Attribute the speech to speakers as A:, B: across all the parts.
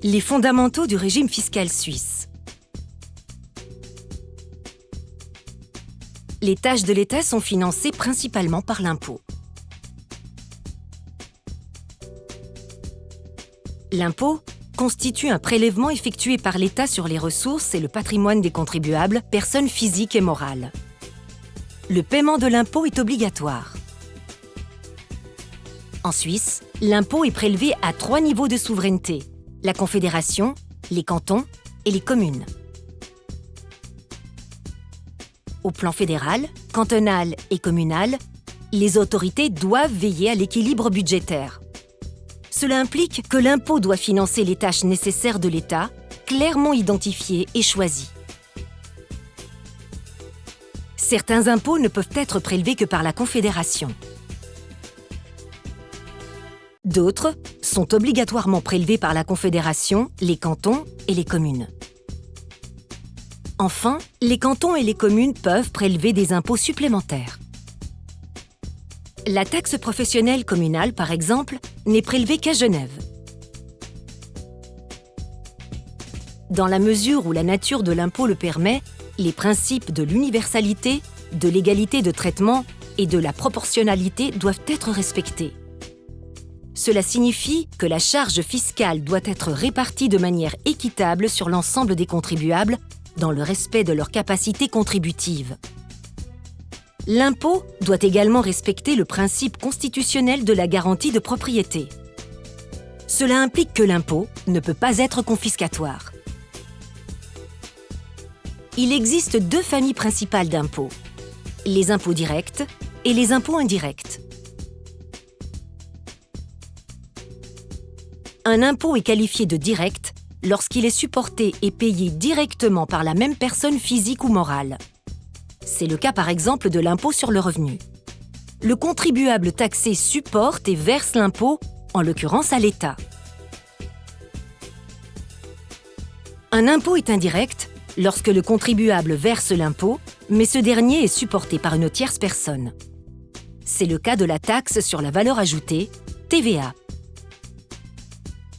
A: Les fondamentaux du régime fiscal suisse. Les tâches de l'État sont financées principalement par l'impôt. L'impôt constitue un prélèvement effectué par l'État sur les ressources et le patrimoine des contribuables, personnes physiques et morales. Le paiement de l'impôt est obligatoire. En Suisse, l'impôt est prélevé à 3 niveaux de souveraineté: la Confédération, les cantons et les communes. Au plan fédéral, cantonal et communal, les autorités doivent veiller à l'équilibre budgétaire. Cela implique que l'impôt doit financer les tâches nécessaires de l'État, clairement identifiées et choisies. Certains impôts ne peuvent être prélevés que par la Confédération. D'autres sont obligatoirement prélevés par la Confédération, les cantons et les communes. Enfin, les cantons et les communes peuvent prélever des impôts supplémentaires. La taxe professionnelle communale, par exemple, n'est prélevée qu'à Genève. Dans la mesure où la nature de l'impôt le permet, les principes de l'universalité, de l'égalité de traitement et de la proportionnalité doivent être respectés. Cela signifie que la charge fiscale doit être répartie de manière équitable sur l'ensemble des contribuables, dans le respect de leur capacité contributive. L'impôt doit également respecter le principe constitutionnel de la garantie de propriété. Cela implique que l'impôt ne peut pas être confiscatoire. Il existe 2 familles principales d'impôts: les impôts directs et les impôts indirects. Un impôt est qualifié de direct lorsqu'il est supporté et payé directement par la même personne physique ou morale. C'est le cas par exemple de l'impôt sur le revenu. Le contribuable taxé supporte et verse l'impôt, en l'occurrence à l'État. Un impôt est indirect lorsque le contribuable verse l'impôt, mais ce dernier est supporté par une tierce personne. C'est le cas de la taxe sur la valeur ajoutée, TVA.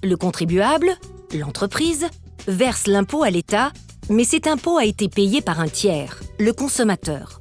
A: Le contribuable, l'entreprise, verse l'impôt à l'État, mais cet impôt a été payé par un tiers, le consommateur.